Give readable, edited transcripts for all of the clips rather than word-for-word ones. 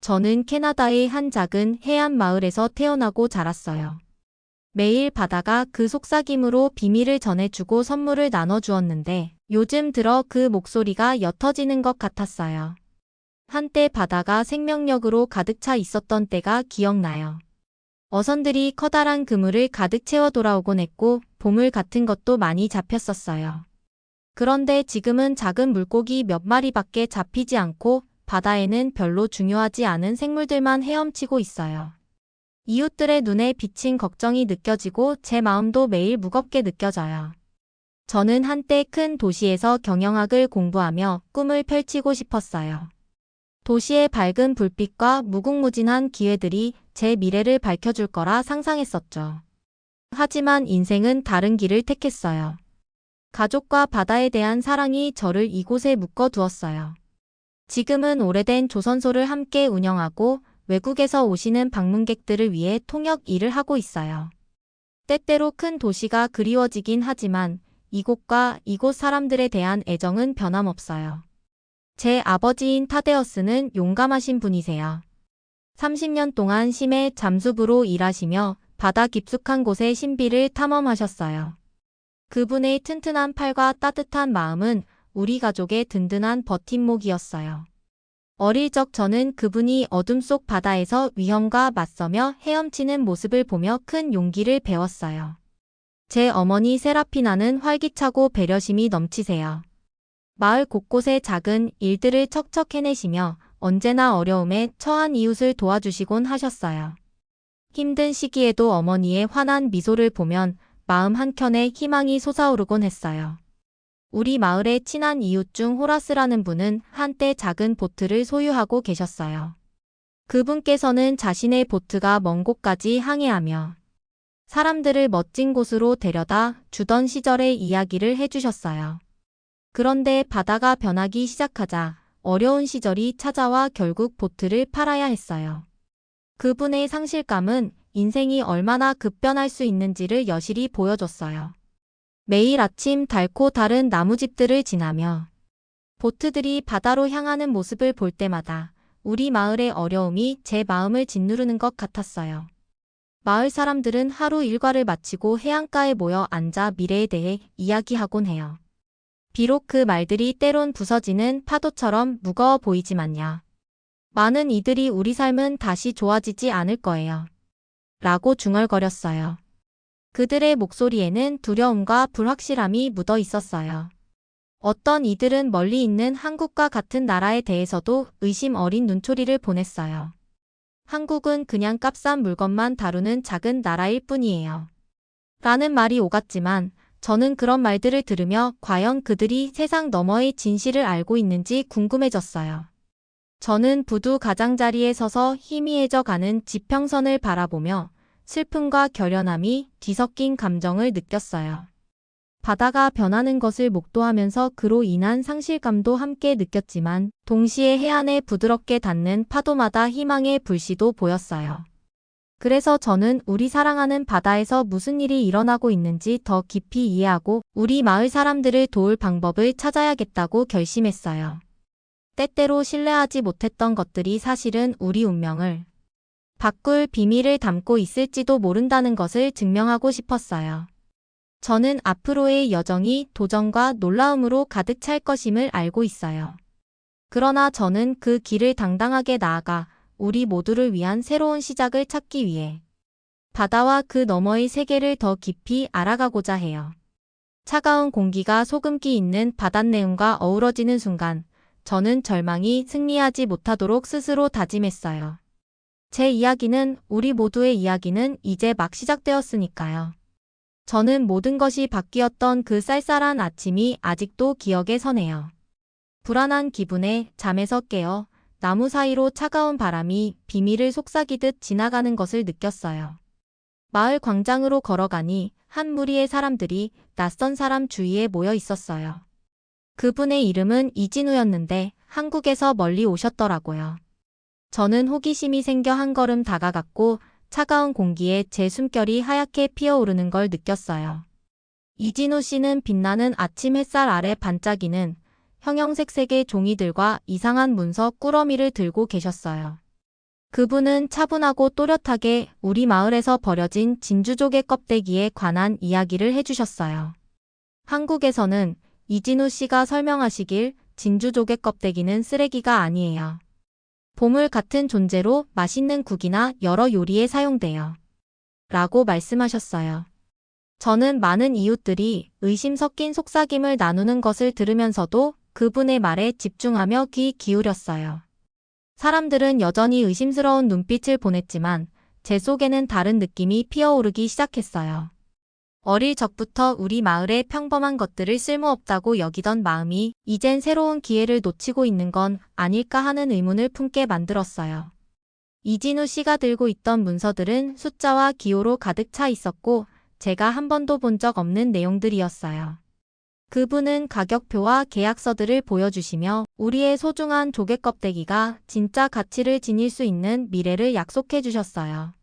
저는 캐나다의 한 작은 해안 마을에서 태어나고 자랐어요. 매일 바다가 그 속삭임으로 비밀을 전해주고 선물을 나눠주었는데 요즘 들어 그 목소리가 옅어지는 것 같았어요. 한때 바다가 생명력으로 가득 차 있었던 때가 기억나요. 어선들이 커다란 그물을 가득 채워 돌아오곤 했고 보물 같은 것도 많이 잡혔었어요. 그런데 지금은 작은 물고기 몇 마리밖에 잡히지 않고 바다에는 별로 중요하지 않은 생물들만 헤엄치고 있어요. 이웃들의 눈에 비친 걱정이 느껴지고 제 마음도 매일 무겁게 느껴져요. 저는 한때 큰 도시에서 경영학을 공부하며 꿈을 펼치고 싶었어요. 도시의 밝은 불빛과 무궁무진한 기회들이 제 미래를 밝혀줄 거라 상상했었죠. 하지만 인생은 다른 길을 택했어요. 가족과 바다에 대한 사랑이 저를 이곳에 묶어두었어요. 지금은 오래된 조선소를 함께 운영하고 외국에서 오시는 방문객들을 위해 통역 일을 하고 있어요. 때때로 큰 도시가 그리워지긴 하지만 이곳과 이곳 사람들에 대한 애정은 변함없어요. 제 아버지인 타데어스는 용감하신 분이세요. 30년 동안 심해 잠수부로 일하시며 바다 깊숙한 곳의 신비를 탐험하셨어요. 그분의 튼튼한 팔과 따뜻한 마음은 우리 가족의 든든한 버팀목이었어요. 어릴 적 저는 그분이 어둠 속 바다에서 위험과 맞서며 헤엄치는 모습을 보며 큰 용기를 배웠어요. 제 어머니 세라피나는 활기차고 배려심이 넘치세요. 마을 곳곳의 작은 일들을 척척 해내시며 언제나 어려움에 처한 이웃을 도와주시곤 하셨어요. 힘든 시기에도 어머니의 환한 미소를 보면 마음 한켠에 희망이 솟아오르곤 했어요. 우리 마을의 친한 이웃 중 호라스라는 분은 한때 작은 보트를 소유하고 계셨어요. 그분께서는 자신의 보트가 먼 곳까지 항해하며 사람들을 멋진 곳으로 데려다 주던 시절의 이야기를 해주셨어요. 그런데 바다가 변하기 시작하자 어려운 시절이 찾아와 결국 보트를 팔아야 했어요. 그분의 상실감은 인생이 얼마나 급변할 수 있는지를 여실히 보여줬어요. 매일 아침 닳고 다른 나무집들을 지나며 보트들이 바다로 향하는 모습을 볼 때마다 우리 마을의 어려움이 제 마음을 짓누르는 것 같았어요. 마을 사람들은 하루 일과를 마치고 해안가에 모여 앉아 미래에 대해 이야기하곤 해요. 비록 그 말들이 때론 부서지는 파도처럼 무거워 보이지만요. 많은 이들이 우리 삶은 다시 좋아지지 않을 거예요. 라고 중얼거렸어요. 그들의 목소리에는 두려움과 불확실함이 묻어 있었어요. 어떤 이들은 멀리 있는 한국과 같은 나라에 대해서도 의심 어린 눈초리를 보냈어요. 한국은 그냥 값싼 물건만 다루는 작은 나라일 뿐이에요. 라는 말이 오갔지만 저는 그런 말들을 들으며 과연 그들이 세상 너머의 진실을 알고 있는지 궁금해졌어요. 저는 부두 가장자리에 서서 희미해져 가는 지평선을 바라보며 슬픔과 결연함이 뒤섞인 감정을 느꼈어요. 바다가 변하는 것을 목도하면서 그로 인한 상실감도 함께 느꼈지만 동시에 해안에 부드럽게 닿는 파도마다 희망의 불씨도 보였어요. 그래서 저는 우리 사랑하는 바다에서 무슨 일이 일어나고 있는지 더 깊이 이해하고 우리 마을 사람들을 도울 방법을 찾아야겠다고 결심했어요. 때때로 신뢰하지 못했던 것들이 사실은 우리 운명을 바꿀 비밀을 담고 있을지도 모른다는 것을 증명하고 싶었어요. 저는 앞으로의 여정이 도전과 놀라움으로 가득 찰 것임을 알고 있어요. 그러나 저는 그 길을 당당하게 나아가 우리 모두를 위한 새로운 시작을 찾기 위해 바다와 그 너머의 세계를 더 깊이 알아가고자 해요. 차가운 공기가 소금기 있는 바닷내음과 어우러지는 순간 저는 절망이 승리하지 못하도록 스스로 다짐했어요. 제 이야기는 우리 모두의 이야기는 이제 막 시작되었으니까요. 저는 모든 것이 바뀌었던 그 쌀쌀한 아침이 아직도 기억에 서네요. 불안한 기분에 잠에서 깨어 나무 사이로 차가운 바람이 비밀을 속삭이듯 지나가는 것을 느꼈어요. 마을 광장으로 걸어가니 한 무리의 사람들이 낯선 사람 주위에 모여 있었어요. 그분의 이름은 이진우였는데 한국에서 멀리 오셨더라고요. 저는 호기심이 생겨 한 걸음 다가갔고 차가운 공기에 제 숨결이 하얗게 피어오르는 걸 느꼈어요. 이진우 씨는 빛나는 아침 햇살 아래 반짝이는 형형색색의 종이들과 이상한 문서 꾸러미를 들고 계셨어요. 그분은 차분하고 또렷하게 우리 마을에서 버려진 진주조개 껍데기에 관한 이야기를 해주셨어요. 한국에서는 이진우 씨가 설명하시길 진주조개 껍데기는 쓰레기가 아니에요. 보물 같은 존재로 맛있는 국이나 여러 요리에 사용돼요. 라고 말씀하셨어요. 저는 많은 이웃들이 의심 섞인 속삭임을 나누는 것을 들으면서도 그분의 말에 집중하며 귀 기울였어요. 사람들은 여전히 의심스러운 눈빛을 보냈지만 제 속에는 다른 느낌이 피어오르기 시작했어요. 어릴 적부터 우리 마을의 평범한 것들을 쓸모없다고 여기던 마음이 이젠 새로운 기회를 놓치고 있는 건 아닐까 하는 의문을 품게 만들었어요. 이진우 씨가 들고 있던 문서들은 숫자와 기호로 가득 차 있었고 제가 한 번도 본 적 없는 내용들이었어요. 그분은 가격표와 계약서들을 보여주시며 우리의 소중한 조개 껍데기가 진짜 가치를 지닐 수 있는 미래를 약속해 주셨어요.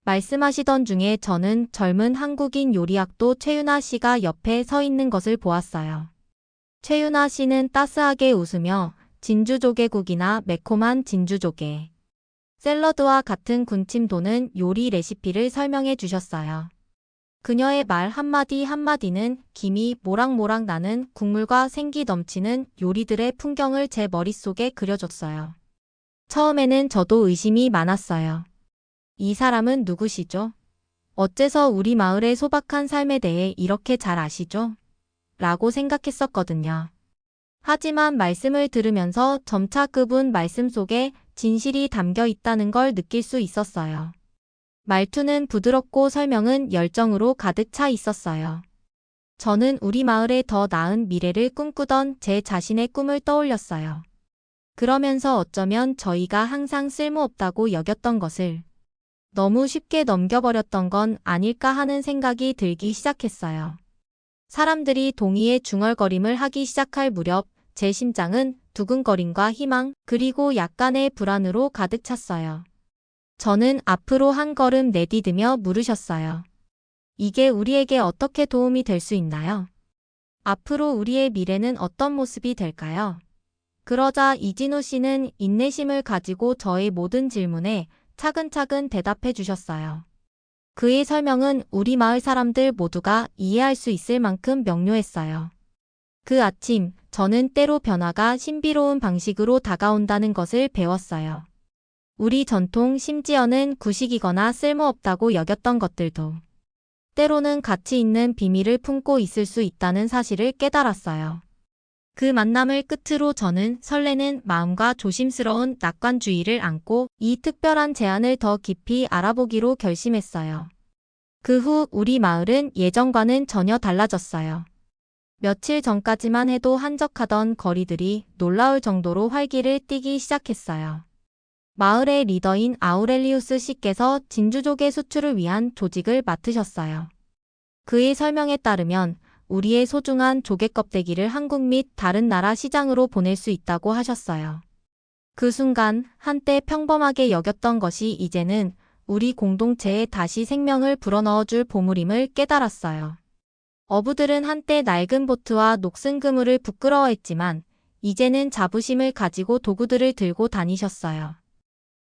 말씀하시던 중에 저는 젊은 한국인 요리학도 최윤아 씨가 옆에 서 있는 것을 보았어요. 최윤아 씨는 따스하게 웃으며 진주조개국이나 매콤한 진주조개, 샐러드와 같은 군침 도는 요리 레시피를 설명해 주셨어요. 그녀의 말 한마디 한마디는 김이 모락모락 나는 국물과 생기 넘치는 요리들의 풍경을 제 머릿속에 그려줬어요. 처음에는 저도 의심이 많았어요. 이 사람은 누구시죠? 어째서 우리 마을의 소박한 삶에 대해 이렇게 잘 아시죠? 라고 생각했었거든요. 하지만 말씀을 들으면서 점차 그분 말씀 속에 진실이 담겨 있다는 걸 느낄 수 있었어요. 말투는 부드럽고 설명은 열정으로 가득 차 있었어요. 저는 우리 마을의 더 나은 미래를 꿈꾸던 제 자신의 꿈을 떠올렸어요. 그러면서 어쩌면 저희가 항상 쓸모없다고 여겼던 것을 너무 쉽게 넘겨버렸던 건 아닐까 하는 생각이 들기 시작했어요. 사람들이 동의의 중얼거림을 하기 시작할 무렵 제 심장은 두근거림과 희망 그리고 약간의 불안으로 가득 찼어요. 저는 앞으로 한 걸음 내디디며 물으셨어요. 이게 우리에게 어떻게 도움이 될 수 있나요? 앞으로 우리의 미래는 어떤 모습이 될까요? 그러자 이진우 씨는 인내심을 가지고 저의 모든 질문에 차근차근 대답해 주셨어요. 그의 설명은 우리 마을 사람들 모두가 이해할 수 있을 만큼 명료했어요. 그 아침, 저는 때로 변화가 신비로운 방식으로 다가온다는 것을 배웠어요. 우리 전통 심지어는 구식이거나 쓸모없다고 여겼던 것들도 때로는 가치 있는 비밀을 품고 있을 수 있다는 사실을 깨달았어요. 그 만남을 끝으로 저는 설레는 마음과 조심스러운 낙관주의를 안고 이 특별한 제안을 더 깊이 알아보기로 결심했어요. 그 후 우리 마을은 예전과는 전혀 달라졌어요. 며칠 전까지만 해도 한적하던 거리들이 놀라울 정도로 활기를 띠기 시작했어요. 마을의 리더인 아우렐리우스 씨께서 진주조개 수출을 위한 조직을 맡으셨어요. 그의 설명에 따르면 우리의 소중한 조개 껍데기를 한국 및 다른 나라 시장으로 보낼 수 있다고 하셨어요. 그 순간 한때 평범하게 여겼던 것이 이제는 우리 공동체에 다시 생명을 불어넣어줄 보물임을 깨달았어요. 어부들은 한때 낡은 보트와 녹슨 그물을 부끄러워했지만 이제는 자부심을 가지고 도구들을 들고 다니셨어요.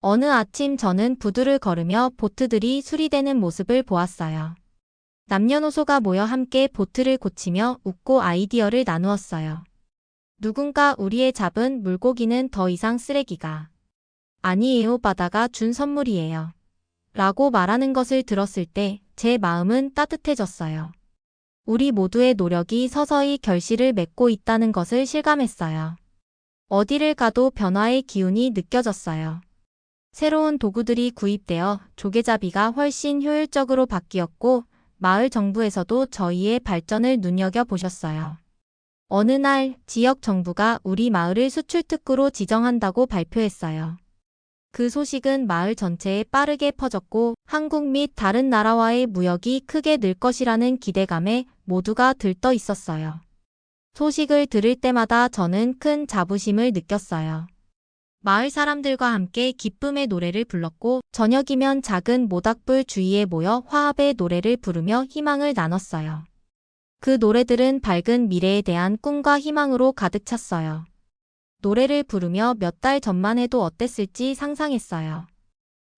어느 아침 저는 부두를 걸으며 보트들이 수리되는 모습을 보았어요. 남녀노소가 모여 함께 보트를 고치며 웃고 아이디어를 나누었어요. 누군가 우리의 잡은 물고기는 더 이상 쓰레기가 아니에요. 바다가 준 선물이에요. 라고 말하는 것을 들었을 때 제 마음은 따뜻해졌어요. 우리 모두의 노력이 서서히 결실을 맺고 있다는 것을 실감했어요. 어디를 가도 변화의 기운이 느껴졌어요. 새로운 도구들이 구입되어 조개잡이가 훨씬 효율적으로 바뀌었고 마을 정부에서도 저희의 발전을 눈여겨보셨어요. 어느 날 지역 정부가 우리 마을을 수출특구로 지정한다고 발표했어요. 그 소식은 마을 전체에 빠르게 퍼졌고 한국 및 다른 나라와의 무역이 크게 늘 것이라는 기대감에 모두가 들떠 있었어요. 소식을 들을 때마다 저는 큰 자부심을 느꼈어요. 마을 사람들과 함께 기쁨의 노래를 불렀고 저녁이면 작은 모닥불 주위에 모여 화합의 노래를 부르며 희망을 나눴어요. 그 노래들은 밝은 미래에 대한 꿈과 희망으로 가득 찼어요. 노래를 부르며 몇 달 전만 해도 어땠을지 상상했어요.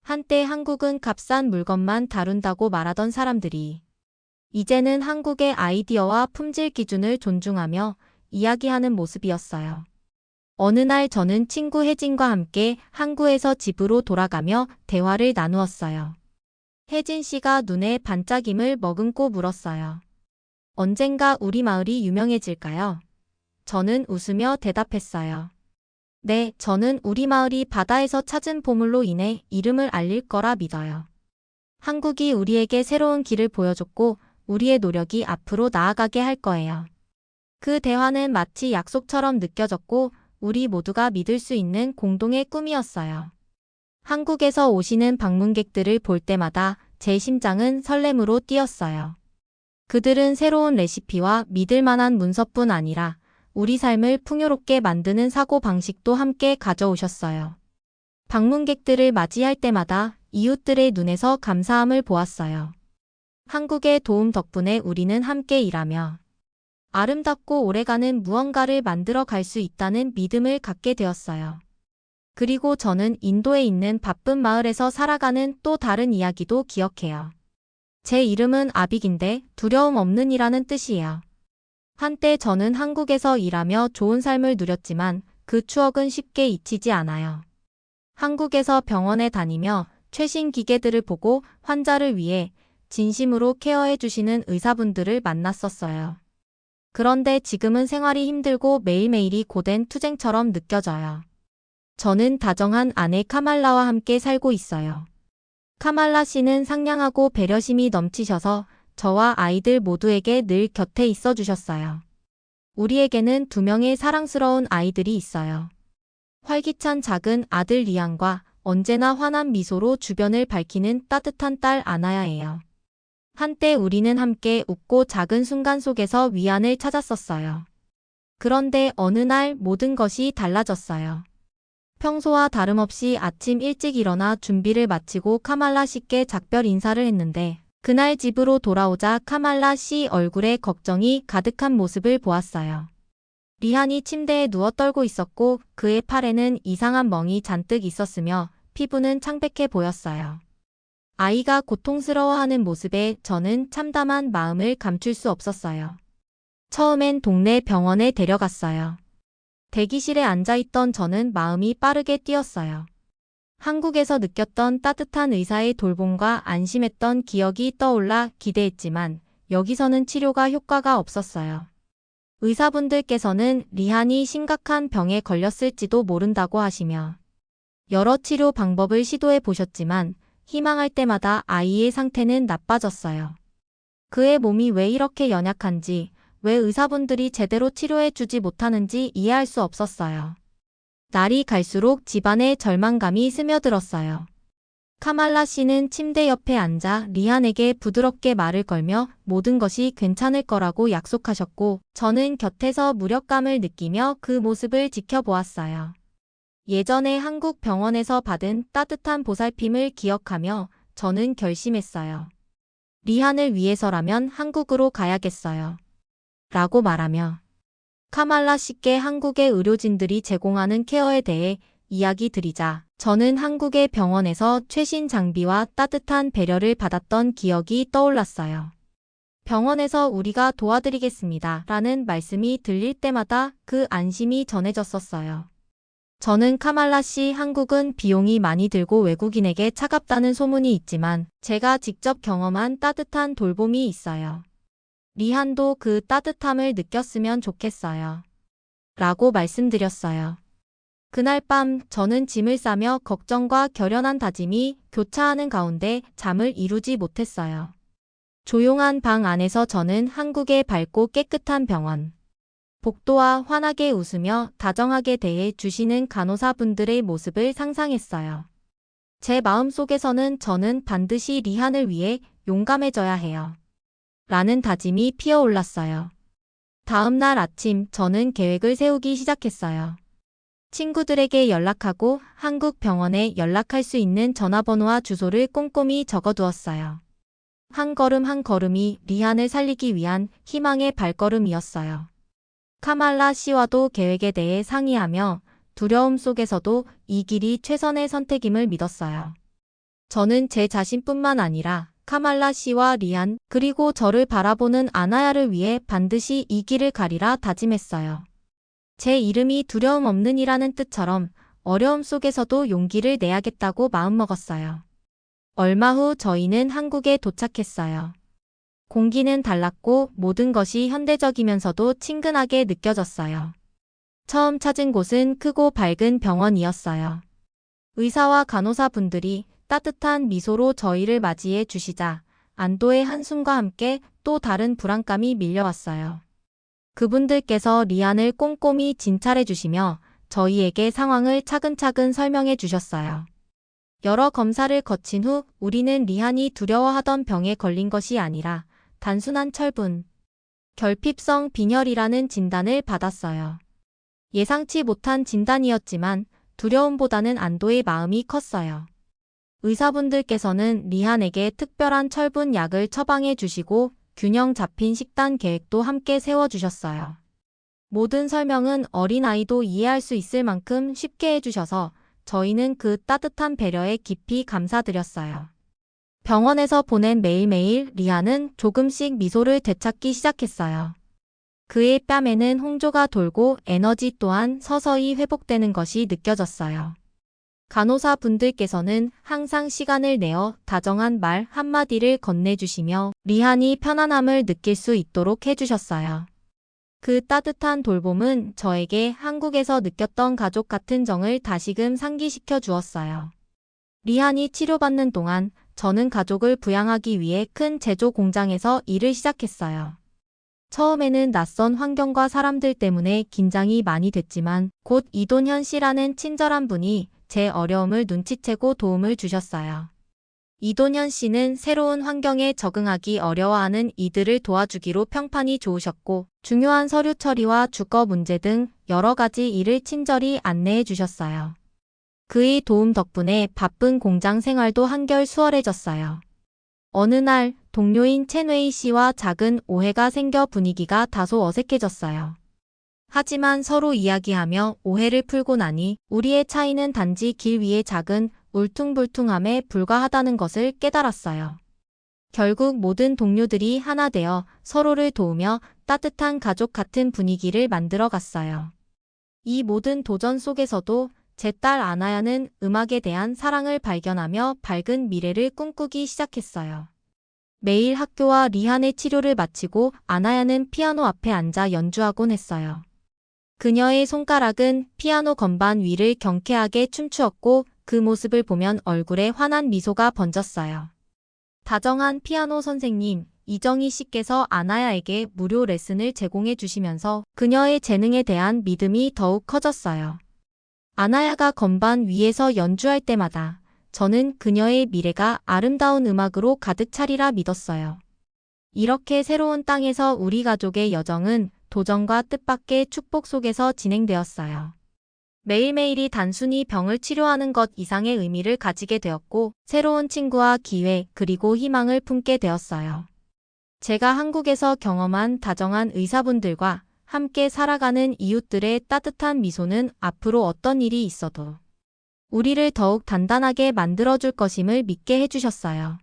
한때 한국은 값싼 물건만 다룬다고 말하던 사람들이 이제는 한국의 아이디어와 품질 기준을 존중하며 이야기하는 모습이었어요. 어느 날 저는 친구 혜진과 함께 항구에서 집으로 돌아가며 대화를 나누었어요. 혜진 씨가 눈에 반짝임을 머금고 물었어요. 언젠가 우리 마을이 유명해질까요? 저는 웃으며 대답했어요. 네, 저는 우리 마을이 바다에서 찾은 보물로 인해 이름을 알릴 거라 믿어요. 한국이 우리에게 새로운 길을 보여줬고 우리의 노력이 앞으로 나아가게 할 거예요. 그 대화는 마치 약속처럼 느껴졌고 우리 모두가 믿을 수 있는 공동의 꿈이었어요. 한국에서 오시는 방문객들을 볼 때마다 제 심장은 설렘으로 뛰었어요. 그들은 새로운 레시피와 믿을 만한 문서뿐 아니라 우리 삶을 풍요롭게 만드는 사고방식도 함께 가져오셨어요. 방문객들을 맞이할 때마다 이웃들의 눈에서 감사함을 보았어요. 한국의 도움 덕분에 우리는 함께 일하며 아름답고 오래가는 무언가를 만들어 갈 수 있다는 믿음을 갖게 되었어요. 그리고 저는 인도에 있는 바쁜 마을에서 살아가는 또 다른 이야기도 기억해요. 제 이름은 아빅인데 두려움 없는 이라는 뜻이에요. 한때 저는 한국에서 일하며 좋은 삶을 누렸지만 그 추억은 쉽게 잊히지 않아요. 한국에서 병원에 다니며 최신 기계들을 보고 환자를 위해 진심으로 케어해 주시는 의사분들을 만났었어요. 그런데 지금은 생활이 힘들고 매일매일이 고된 투쟁처럼 느껴져요. 저는 다정한 아내 카말라와 함께 살고 있어요. 카말라 씨는 상냥하고 배려심이 넘치셔서 저와 아이들 모두에게 늘 곁에 있어 주셨어요. 우리에게는 2명의 사랑스러운 아이들이 있어요. 활기찬 작은 아들 리안과 언제나 환한 미소로 주변을 밝히는 따뜻한 딸 아나야예요. 한때 우리는 함께 웃고 작은 순간 속에서 위안을 찾았었어요. 그런데 어느 날 모든 것이 달라졌어요. 평소와 다름없이 아침 일찍 일어나 준비를 마치고 카말라 씨께 작별 인사를 했는데 그날 집으로 돌아오자 카말라 씨 얼굴에 걱정이 가득한 모습을 보았어요. 리안이 침대에 누워 떨고 있었고 그의 팔에는 이상한 멍이 잔뜩 있었으며 피부는 창백해 보였어요. 아이가 고통스러워하는 모습에 저는 참담한 마음을 감출 수 없었어요. 처음엔 동네 병원에 데려갔어요. 대기실에 앉아있던 저는 마음이 빠르게 뛰었어요. 한국에서 느꼈던 따뜻한 의사의 돌봄과 안심했던 기억이 떠올라 기대했지만 여기서는 치료가 효과가 없었어요. 의사분들께서는 리안이 심각한 병에 걸렸을지도 모른다고 하시며 여러 치료 방법을 시도해 보셨지만 희망할 때마다 아이의 상태는 나빠졌어요. 그의 몸이 왜 이렇게 연약한지, 왜 의사분들이 제대로 치료해 주지 못하는지 이해할 수 없었어요. 날이 갈수록 집안에 절망감이 스며들었어요. 카말라 씨는 침대 옆에 앉아 리안에게 부드럽게 말을 걸며 모든 것이 괜찮을 거라고 약속하셨고 저는 곁에서 무력감을 느끼며 그 모습을 지켜보았어요. 예전에 한국 병원에서 받은 따뜻한 보살핌을 기억하며 저는 결심했어요. 리안을 위해서라면 한국으로 가야겠어요. 라고 말하며 카말라 씨께 한국의 의료진들이 제공하는 케어에 대해 이야기 드리자 저는 한국의 병원에서 최신 장비와 따뜻한 배려를 받았던 기억이 떠올랐어요. 병원에서 우리가 도와드리겠습니다. 라는 말씀이 들릴 때마다 그 안심이 전해졌었어요. 저는 카말라 씨 한국은 비용이 많이 들고 외국인에게 차갑다는 소문이 있지만 제가 직접 경험한 따뜻한 돌봄이 있어요. 리안도 그 따뜻함을 느꼈으면 좋겠어요. 라고 말씀드렸어요. 그날 밤 저는 짐을 싸며 걱정과 결연한 다짐이 교차하는 가운데 잠을 이루지 못했어요. 조용한 방 안에서 저는 한국의 밝고 깨끗한 병원, 복도와 환하게 웃으며 다정하게 대해 주시는 간호사분들의 모습을 상상했어요. 제 마음속에서는 저는 반드시 리안을 위해 용감해져야 해요. 라는 다짐이 피어올랐어요. 다음 날 아침 저는 계획을 세우기 시작했어요. 친구들에게 연락하고 한국 병원에 연락할 수 있는 전화번호와 주소를 꼼꼼히 적어두었어요. 한 걸음 한 걸음이 리안을 살리기 위한 희망의 발걸음이었어요. 카말라 씨와도 계획에 대해 상의하며 두려움 속에서도 이 길이 최선의 선택임을 믿었어요. 저는 제 자신뿐만 아니라 카말라 씨와 리안, 그리고 저를 바라보는 아나야를 위해 반드시 이 길을 가리라 다짐했어요. 제 이름이 두려움 없는 이라는 뜻처럼 어려움 속에서도 용기를 내야겠다고 마음먹었어요. 얼마 후 저희는 한국에 도착했어요. 공기는 달랐고 모든 것이 현대적이면서도 친근하게 느껴졌어요. 처음 찾은 곳은 크고 밝은 병원이었어요. 의사와 간호사 분들이 따뜻한 미소로 저희를 맞이해 주시자 안도의 한숨과 함께 또 다른 불안감이 밀려왔어요. 그분들께서 리안을 꼼꼼히 진찰해 주시며 저희에게 상황을 차근차근 설명해 주셨어요. 여러 검사를 거친 후 우리는 리안이 두려워하던 병에 걸린 것이 아니라 단순한 철분, 결핍성 빈혈이라는 진단을 받았어요. 예상치 못한 진단이었지만 두려움보다는 안도의 마음이 컸어요. 의사분들께서는 리안에게 특별한 철분 약을 처방해 주시고 균형 잡힌 식단 계획도 함께 세워주셨어요. 모든 설명은 어린아이도 이해할 수 있을 만큼 쉽게 해주셔서 저희는 그 따뜻한 배려에 깊이 감사드렸어요. 병원에서 보낸 매일매일 리안은 조금씩 미소를 되찾기 시작했어요. 그의 뺨에는 홍조가 돌고 에너지 또한 서서히 회복되는 것이 느껴졌어요. 간호사 분들께서는 항상 시간을 내어 다정한 말 한마디를 건네주시며 리안이 편안함을 느낄 수 있도록 해주셨어요. 그 따뜻한 돌봄은 저에게 한국에서 느꼈던 가족 같은 정을 다시금 상기시켜 주었어요. 리안이 치료받는 동안 저는 가족을 부양하기 위해 큰 제조 공장에서 일을 시작했어요. 처음에는 낯선 환경과 사람들 때문에 긴장이 많이 됐지만 곧 이돈현 씨라는 친절한 분이 제 어려움을 눈치채고 도움을 주셨어요. 이돈현 씨는 새로운 환경에 적응하기 어려워하는 이들을 도와주기로 평판이 좋으셨고 중요한 서류 처리와 주거 문제 등 여러 가지 일을 친절히 안내해 주셨어요. 그의 도움 덕분에 바쁜 공장 생활도 한결 수월해졌어요. 어느 날 동료인 첸웨이 씨와 작은 오해가 생겨 분위기가 다소 어색해졌어요. 하지만 서로 이야기하며 오해를 풀고 나니 우리의 차이는 단지 길 위의 작은 울퉁불퉁함에 불과하다는 것을 깨달았어요. 결국 모든 동료들이 하나 되어 서로를 도우며 따뜻한 가족 같은 분위기를 만들어 갔어요. 이 모든 도전 속에서도 제 딸 아나야는 음악에 대한 사랑을 발견하며 밝은 미래를 꿈꾸기 시작했어요. 매일 학교와 리한의 치료를 마치고 아나야는 피아노 앞에 앉아 연주하곤 했어요. 그녀의 손가락은 피아노 건반 위를 경쾌하게 춤추었고 그 모습을 보면 얼굴에 환한 미소가 번졌어요. 다정한 피아노 선생님 이정희 씨께서 아나야에게 무료 레슨을 제공해 주시면서 그녀의 재능에 대한 믿음이 더욱 커졌어요. 아나야가 건반 위에서 연주할 때마다 저는 그녀의 미래가 아름다운 음악으로 가득 차리라 믿었어요. 이렇게 새로운 땅에서 우리 가족의 여정은 도전과 뜻밖의 축복 속에서 진행되었어요. 매일매일이 단순히 병을 치료하는 것 이상의 의미를 가지게 되었고 새로운 친구와 기회 그리고 희망을 품게 되었어요. 제가 한국에서 경험한 다정한 의사분들과 함께 살아가는 이웃들의 따뜻한 미소는 앞으로 어떤 일이 있어도 우리를 더욱 단단하게 만들어줄 것임을 믿게 해주셨어요.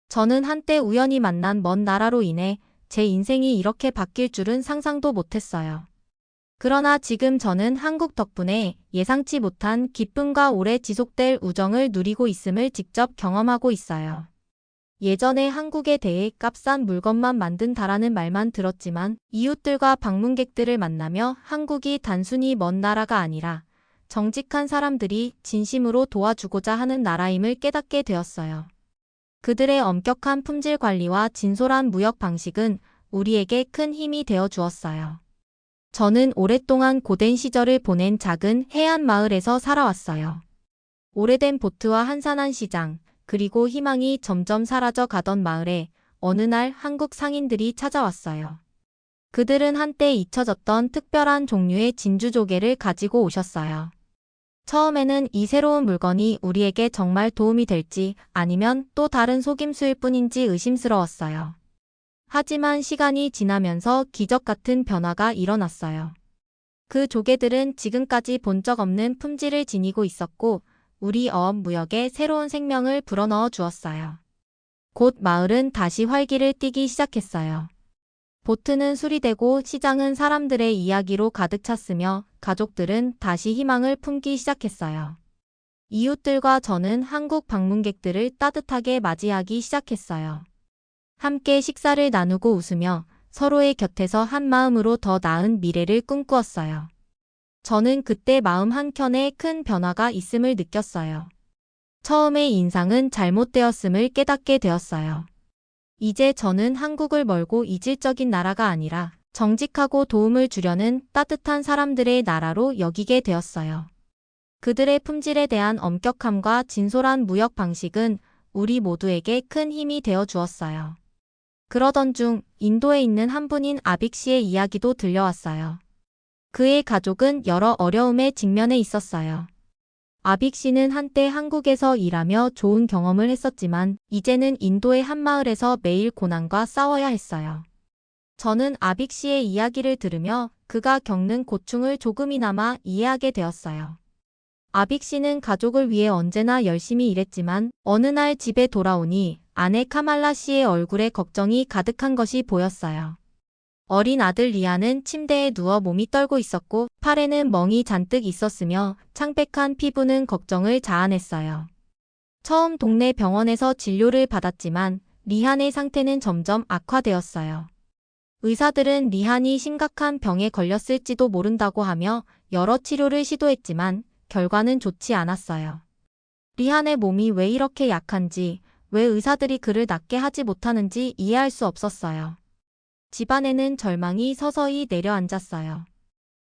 저는 한때 우연히 만난 먼 나라로 인해 제 인생이 이렇게 바뀔 줄은 상상도 못했어요. 그러나 지금 저는 한국 덕분에 예상치 못한 기쁨과 오래 지속될 우정을 누리고 있음을 직접 경험하고 있어요. 예전에 한국에 대해 값싼 물건만 만든다라는 말만 들었지만 이웃들과 방문객들을 만나며 한국이 단순히 먼 나라가 아니라 정직한 사람들이 진심으로 도와주고자 하는 나라임을 깨닫게 되었어요. 그들의 엄격한 품질 관리와 진솔한 무역 방식은 우리에게 큰 힘이 되어 주었어요. 저는 오랫동안 고된 시절을 보낸 작은 해안 마을에서 살아왔어요. 오래된 보트와 한산한 시장, 그리고 희망이 점점 사라져 가던 마을에 어느 날 한국 상인들이 찾아왔어요. 그들은 한때 잊혀졌던 특별한 종류의 진주조개를 가지고 오셨어요. 처음에는 이 새로운 물건이 우리에게 정말 도움이 될지 아니면 또 다른 속임수일 뿐인지 의심스러웠어요. 하지만 시간이 지나면서 기적 같은 변화가 일어났어요. 그 조개들은 지금까지 본 적 없는 품질을 지니고 있었고 우리 어업 무역에 새로운 생명을 불어넣어 주었어요. 곧 마을은 다시 활기를 띠기 시작했어요. 보트는 수리되고 시장은 사람들의 이야기로 가득 찼으며 가족들은 다시 희망을 품기 시작했어요. 이웃들과 저는 한국 방문객들을 따뜻하게 맞이하기 시작했어요. 함께 식사를 나누고 웃으며 서로의 곁에서 한 마음으로 더 나은 미래를 꿈꾸었어요. 저는 그때 마음 한켠에 큰 변화가 있음을 느꼈어요. 처음의 인상은 잘못되었음을 깨닫게 되었어요. 이제 저는 한국을 멀고 이질적인 나라가 아니라 정직하고 도움을 주려는 따뜻한 사람들의 나라로 여기게 되었어요. 그들의 품질에 대한 엄격함과 진솔한 무역 방식은 우리 모두에게 큰 힘이 되어 주었어요. 그러던 중 인도에 있는 한 분인 아빅 씨의 이야기도 들려왔어요. 그의 가족은 여러 어려움에 직면해 있었어요. 아빅 씨는 한때 한국에서 일하며 좋은 경험을 했었지만 이제는 인도의 한 마을에서 매일 고난과 싸워야 했어요. 저는 아빅 씨의 이야기를 들으며 그가 겪는 고충을 조금이나마 이해하게 되었어요. 아빅 씨는 가족을 위해 언제나 열심히 일했지만 어느 날 집에 돌아오니 아내 카말라 씨의 얼굴에 걱정이 가득한 것이 보였어요. 어린 아들 리아는 침대에 누워 몸이 떨고 있었고 팔에는 멍이 잔뜩 있었으며 창백한 피부는 걱정을 자아냈어요. 처음 동네 병원에서 진료를 받았지만 리한의 상태는 점점 악화되었어요. 의사들은 리한이 심각한 병에 걸렸을지도 모른다고 하며 여러 치료를 시도했지만 결과는 좋지 않았어요. 리한의 몸이 왜 이렇게 약한지, 왜 의사들이 그를 낫게 하지 못하는지 이해할 수 없었어요. 집안에는 절망이 서서히 내려앉았어요.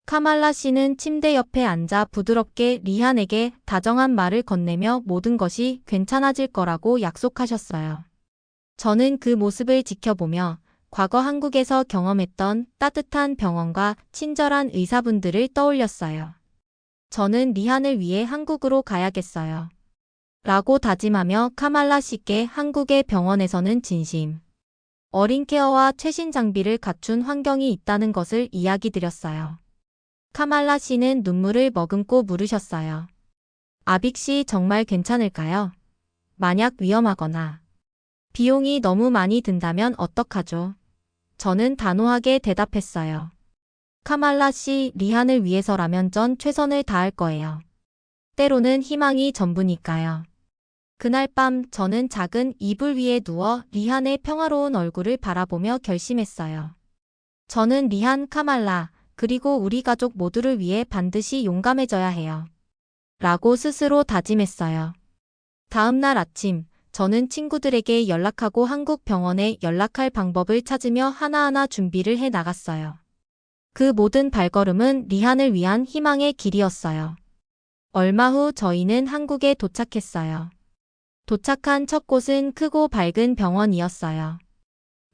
카말라 씨는 침대 옆에 앉아 부드럽게 리한에게 다정한 말을 건네며 모든 것이 괜찮아질 거라고 약속하셨어요. 저는 그 모습을 지켜보며 과거 한국에서 경험했던 따뜻한 병원과 친절한 의사분들을 떠올렸어요. 저는 리한을 위해 한국으로 가야겠어요. 라고 다짐하며 카말라 씨께 한국의 병원에서는 진심, 어린 케어와 최신 장비를 갖춘 환경이 있다는 것을 이야기 드렸어요. 카말라 씨는 눈물을 머금고 물으셨어요. 아빅 씨 정말 괜찮을까요? 만약 위험하거나 비용이 너무 많이 든다면 어떡하죠? 저는 단호하게 대답했어요. 카말라 씨, 리한을 위해서라면 전 최선을 다할 거예요. 때로는 희망이 전부니까요. 그날 밤 저는 작은 이불 위에 누워 리한의 평화로운 얼굴을 바라보며 결심했어요. 저는 리한, 카말라, 그리고 우리 가족 모두를 위해 반드시 용감해져야 해요. 라고 스스로 다짐했어요. 다음 날 아침, 저는 친구들에게 연락하고 한국 병원에 연락할 방법을 찾으며 하나하나 준비를 해 나갔어요. 그 모든 발걸음은 리한을 위한 희망의 길이었어요. 얼마 후 저희는 한국에 도착했어요. 도착한 첫 곳은 크고 밝은 병원이었어요.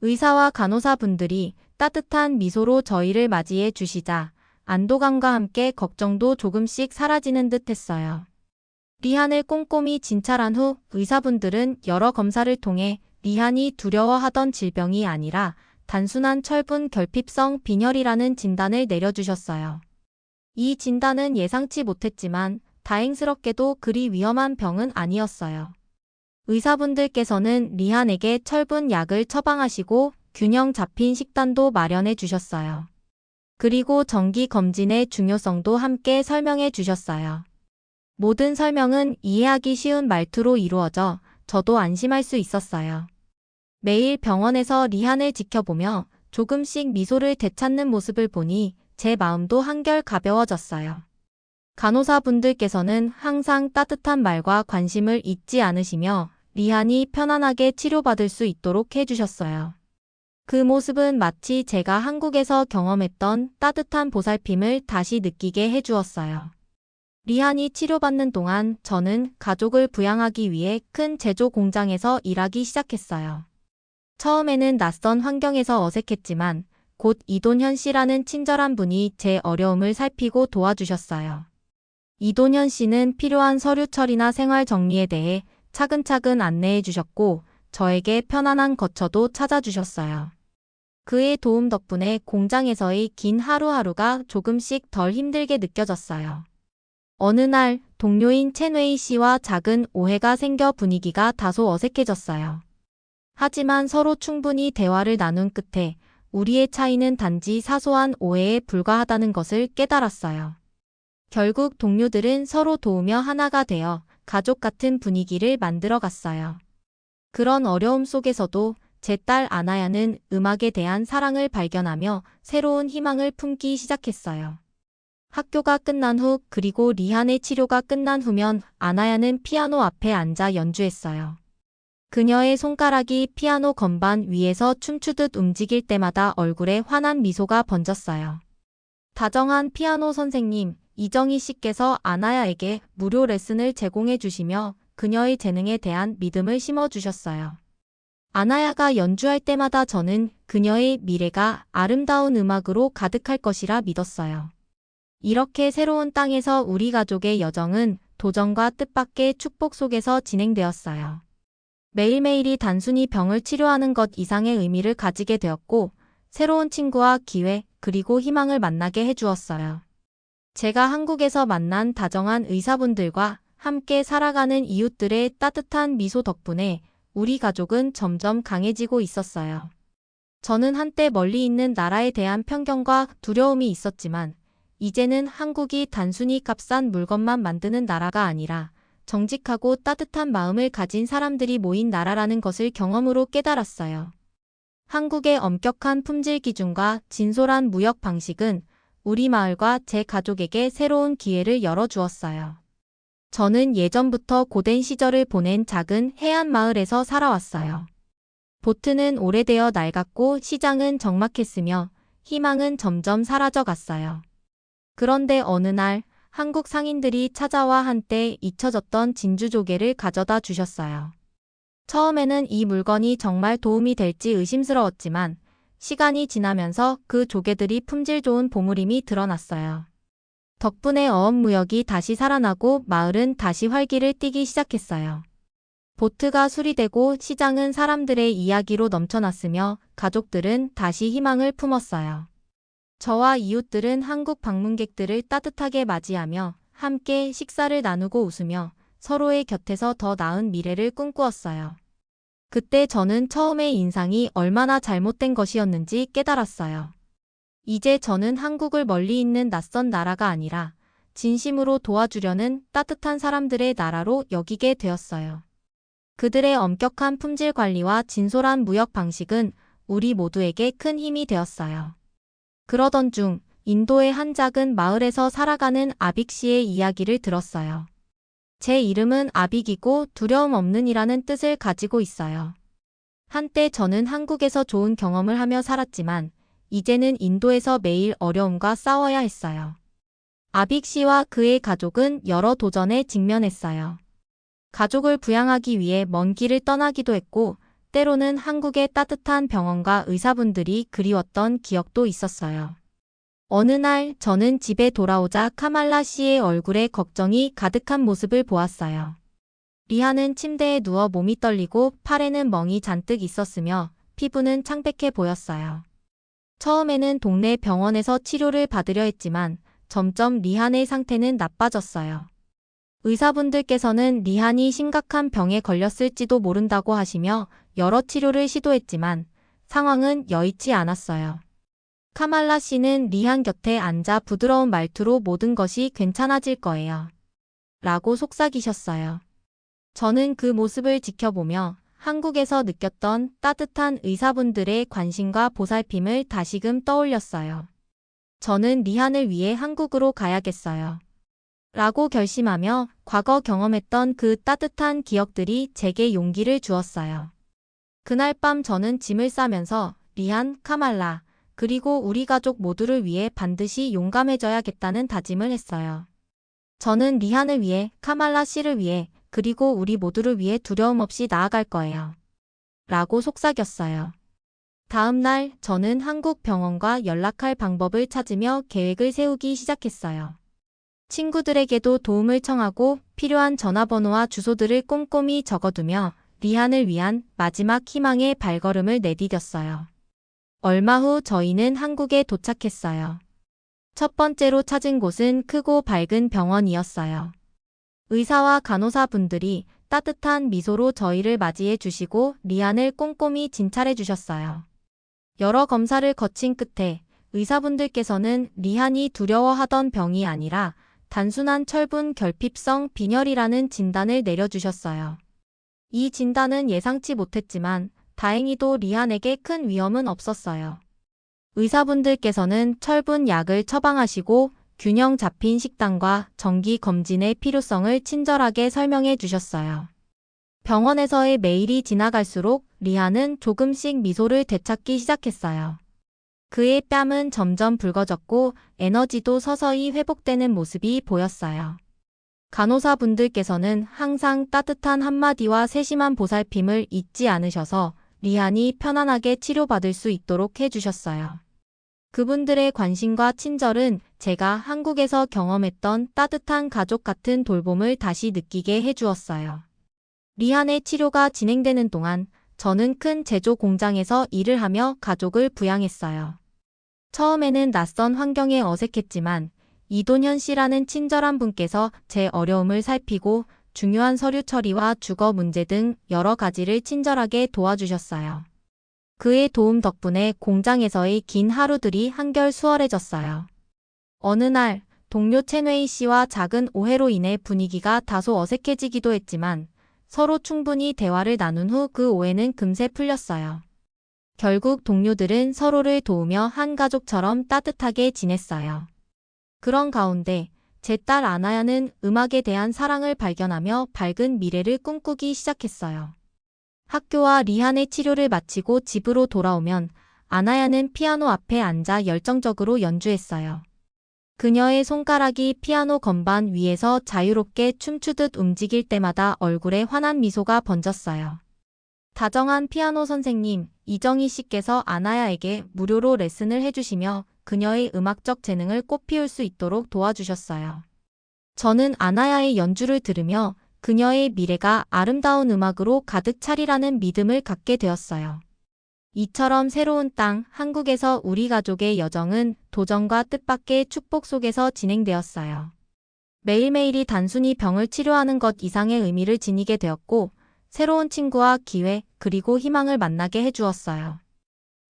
의사와 간호사분들이 따뜻한 미소로 저희를 맞이해 주시자 안도감과 함께 걱정도 조금씩 사라지는 듯 했어요. 리한을 꼼꼼히 진찰한 후 의사분들은 여러 검사를 통해 리한이 두려워하던 질병이 아니라 단순한 철분 결핍성 빈혈이라는 진단을 내려주셨어요. 이 진단은 예상치 못했지만 다행스럽게도 그리 위험한 병은 아니었어요. 의사분들께서는 리한에게 철분 약을 처방하시고 균형 잡힌 식단도 마련해 주셨어요. 그리고 정기 검진의 중요성도 함께 설명해 주셨어요. 모든 설명은 이해하기 쉬운 말투로 이루어져 저도 안심할 수 있었어요. 매일 병원에서 리한을 지켜보며 조금씩 미소를 되찾는 모습을 보니 제 마음도 한결 가벼워졌어요. 간호사분들께서는 항상 따뜻한 말과 관심을 잊지 않으시며 리한이 편안하게 치료받을 수 있도록 해주셨어요. 그 모습은 마치 제가 한국에서 경험했던 따뜻한 보살핌을 다시 느끼게 해주었어요. 리한이 치료받는 동안 저는 가족을 부양하기 위해 큰 제조 공장에서 일하기 시작했어요. 처음에는 낯선 환경에서 어색했지만 곧 이돈현 씨라는 친절한 분이 제 어려움을 살피고 도와주셨어요. 이돈현 씨는 필요한 서류 처리나 생활 정리에 대해 차근차근 안내해 주셨고 저에게 편안한 거처도 찾아주셨어요. 그의 도움 덕분에 공장에서의 긴 하루하루가 조금씩 덜 힘들게 느껴졌어요. 어느 날 동료인 첸웨이 씨와 작은 오해가 생겨 분위기가 다소 어색해졌어요. 하지만 서로 충분히 대화를 나눈 끝에 우리의 차이는 단지 사소한 오해에 불과하다는 것을 깨달았어요. 결국 동료들은 서로 도우며 하나가 되어 가족 같은 분위기를 만들어갔어요. 그런 어려움 속에서도 제 딸 아나야는 음악에 대한 사랑을 발견하며 새로운 희망을 품기 시작했어요. 학교가 끝난 후 그리고 리한의 치료가 끝난 후면 아나야는 피아노 앞에 앉아 연주했어요. 그녀의 손가락이 피아노 건반 위에서 춤추듯 움직일 때마다 얼굴에 환한 미소가 번졌어요. 다정한 피아노 선생님, 이정희 씨께서 아나야에게 무료 레슨을 제공해 주시며 그녀의 재능에 대한 믿음을 심어주셨어요. 아나야가 연주할 때마다 저는 그녀의 미래가 아름다운 음악으로 가득할 것이라 믿었어요. 이렇게 새로운 땅에서 우리 가족의 여정은 도전과 뜻밖의 축복 속에서 진행되었어요. 매일매일이 단순히 병을 치료하는 것 이상의 의미를 가지게 되었고, 새로운 친구와 기회, 그리고 희망을 만나게 해주었어요. 제가 한국에서 만난 다정한 의사분들과 함께 살아가는 이웃들의 따뜻한 미소 덕분에 우리 가족은 점점 강해지고 있었어요. 저는 한때 멀리 있는 나라에 대한 편견과 두려움이 있었지만, 이제는 한국이 단순히 값싼 물건만 만드는 나라가 아니라 정직하고 따뜻한 마음을 가진 사람들이 모인 나라라는 것을 경험으로 깨달았어요. 한국의 엄격한 품질 기준과 진솔한 무역 방식은 우리 마을과 제 가족에게 새로운 기회를 열어주었어요. 저는 예전부터 고된 시절을 보낸 작은 해안 마을에서 살아왔어요. 보트는 오래되어 낡았고 시장은 적막했으며 희망은 점점 사라져갔어요. 그런데 어느 날 한국 상인들이 찾아와 한때 잊혀졌던 진주조개를 가져다 주셨어요. 처음에는 이 물건이 정말 도움이 될지 의심스러웠지만 시간이 지나면서 그 조개들이 품질 좋은 보물임이 드러났어요. 덕분에 어업무역이 다시 살아나고 마을은 다시 활기를 띠기 시작했어요. 보트가 수리되고 시장은 사람들의 이야기로 넘쳐났으며 가족들은 다시 희망을 품었어요. 저와 이웃들은 한국 방문객들을 따뜻하게 맞이하며 함께 식사를 나누고 웃으며 서로의 곁에서 더 나은 미래를 꿈꾸었어요. 그때 저는 처음의 인상이 얼마나 잘못된 것이었는지 깨달았어요. 이제 저는 한국을 멀리 있는 낯선 나라가 아니라 진심으로 도와주려는 따뜻한 사람들의 나라로 여기게 되었어요. 그들의 엄격한 품질 관리와 진솔한 무역 방식은 우리 모두에게 큰 힘이 되었어요. 그러던 중 인도의 한 작은 마을에서 살아가는 아빅 씨의 이야기를 들었어요. 제 이름은 아빅이고 두려움 없는 이라는 뜻을 가지고 있어요. 한때 저는 한국에서 좋은 경험을 하며 살았지만 이제는 인도에서 매일 어려움과 싸워야 했어요. 아빅 씨와 그의 가족은 여러 도전에 직면했어요. 가족을 부양하기 위해 먼 길을 떠나기도 했고 때로는 한국의 따뜻한 병원과 의사분들이 그리웠던 기억도 있었어요. 어느 날 저는 집에 돌아오자 카말라 씨의 얼굴에 걱정이 가득한 모습을 보았어요. 리하는 침대에 누워 몸이 떨리고 팔에는 멍이 잔뜩 있었으며 피부는 창백해 보였어요. 처음에는 동네 병원에서 치료를 받으려 했지만 점점 리한의 상태는 나빠졌어요. 의사분들께서는 리한이 심각한 병에 걸렸을지도 모른다고 하시며 여러 치료를 시도했지만 상황은 여의치 않았어요. 카말라 씨는 리한 곁에 앉아 부드러운 말투로 모든 것이 괜찮아질 거예요. 라고 속삭이셨어요. 저는 그 모습을 지켜보며 한국에서 느꼈던 따뜻한 의사분들의 관심과 보살핌을 다시금 떠올렸어요. 저는 리한을 위해 한국으로 가야겠어요. 라고 결심하며 과거 경험했던 그 따뜻한 기억들이 제게 용기를 주었어요. 그날 밤 저는 짐을 싸면서 리한, 카말라, 그리고 우리 가족 모두를 위해 반드시 용감해져야겠다는 다짐을 했어요. 저는 리한을 위해, 카말라 씨를 위해, 그리고 우리 모두를 위해 두려움 없이 나아갈 거예요. 라고 속삭였어요. 다음 날 저는 한국 병원과 연락할 방법을 찾으며 계획을 세우기 시작했어요. 친구들에게도 도움을 청하고 필요한 전화번호와 주소들을 꼼꼼히 적어두며 리한을 위한 마지막 희망의 발걸음을 내디뎠어요. 얼마 후 저희는 한국에 도착했어요. 첫 번째로 찾은 곳은 크고 밝은 병원이었어요. 의사와 간호사 분들이 따뜻한 미소로 저희를 맞이해 주시고 리안을 꼼꼼히 진찰해 주셨어요. 여러 검사를 거친 끝에 의사분들께서는 리안이 두려워하던 병이 아니라 단순한 철분 결핍성 빈혈이라는 진단을 내려주셨어요. 이 진단은 예상치 못했지만 다행히도 리안에게 큰 위험은 없었어요. 의사분들께서는 철분 약을 처방하시고 균형 잡힌 식단과 정기 검진의 필요성을 친절하게 설명해 주셨어요. 병원에서의 매일이 지나갈수록 리안은 조금씩 미소를 되찾기 시작했어요. 그의 뺨은 점점 붉어졌고 에너지도 서서히 회복되는 모습이 보였어요. 간호사분들께서는 항상 따뜻한 한마디와 세심한 보살핌을 잊지 않으셔서 리안이 편안하게 치료받을 수 있도록 해주셨어요. 그분들의 관심과 친절은 제가 한국에서 경험했던 따뜻한 가족 같은 돌봄을 다시 느끼게 해주었어요. 리안의 치료가 진행되는 동안 저는 큰 제조 공장에서 일을 하며 가족을 부양했어요. 처음에는 낯선 환경에 어색했지만 이돈현 씨라는 친절한 분께서 제 어려움을 살피고 중요한 서류 처리와 주거 문제 등 여러 가지를 친절하게 도와주셨어요. 그의 도움 덕분에 공장에서의 긴 하루들이 한결 수월해졌어요. 어느 날 동료 첸웨이 씨와 작은 오해로 인해 분위기가 다소 어색해지기도 했지만 서로 충분히 대화를 나눈 후 그 오해는 금세 풀렸어요. 결국 동료들은 서로를 도우며 한 가족처럼 따뜻하게 지냈어요. 그런 가운데 제 딸 아나야는 음악에 대한 사랑을 발견하며 밝은 미래를 꿈꾸기 시작했어요. 학교와 리안의 치료를 마치고 집으로 돌아오면 아나야는 피아노 앞에 앉아 열정적으로 연주했어요. 그녀의 손가락이 피아노 건반 위에서 자유롭게 춤추듯 움직일 때마다 얼굴에 환한 미소가 번졌어요. 다정한 피아노 선생님 이정희 씨께서 아나야에게 무료로 레슨을 해주시며 그녀의 음악적 재능을 꽃피울 수 있도록 도와주셨어요. 저는 아나야의 연주를 들으며 그녀의 미래가 아름다운 음악으로 가득 차리라는 믿음을 갖게 되었어요. 이처럼 새로운 땅, 한국에서 우리 가족의 여정은 도전과 뜻밖의 축복 속에서 진행되었어요. 매일매일이 단순히 병을 치료하는 것 이상의 의미를 지니게 되었고, 새로운 친구와 기회, 그리고 희망을 만나게 해주었어요.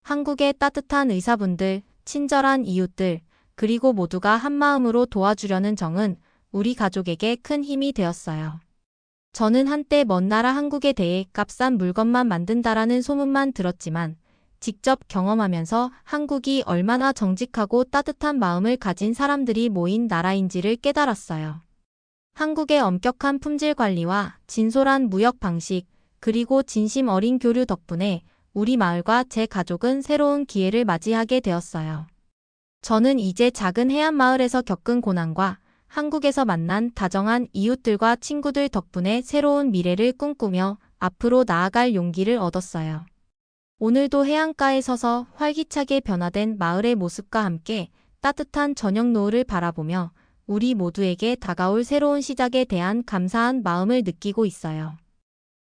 한국의 따뜻한 의사분들, 친절한 이웃들, 그리고 모두가 한마음으로 도와주려는 정은 우리 가족에게 큰 힘이 되었어요. 저는 한때 먼 나라 한국에 대해 값싼 물건만 만든다라는 소문만 들었지만 직접 경험하면서 한국이 얼마나 정직하고 따뜻한 마음을 가진 사람들이 모인 나라인지를 깨달았어요. 한국의 엄격한 품질 관리와 진솔한 무역 방식, 그리고 진심 어린 교류 덕분에 우리 마을과 제 가족은 새로운 기회를 맞이하게 되었어요. 저는 이제 작은 해안 마을에서 겪은 고난과 한국에서 만난 다정한 이웃들과 친구들 덕분에 새로운 미래를 꿈꾸며 앞으로 나아갈 용기를 얻었어요. 오늘도 해안가에 서서 활기차게 변화된 마을의 모습과 함께 따뜻한 저녁 노을을 바라보며 우리 모두에게 다가올 새로운 시작에 대한 감사한 마음을 느끼고 있어요.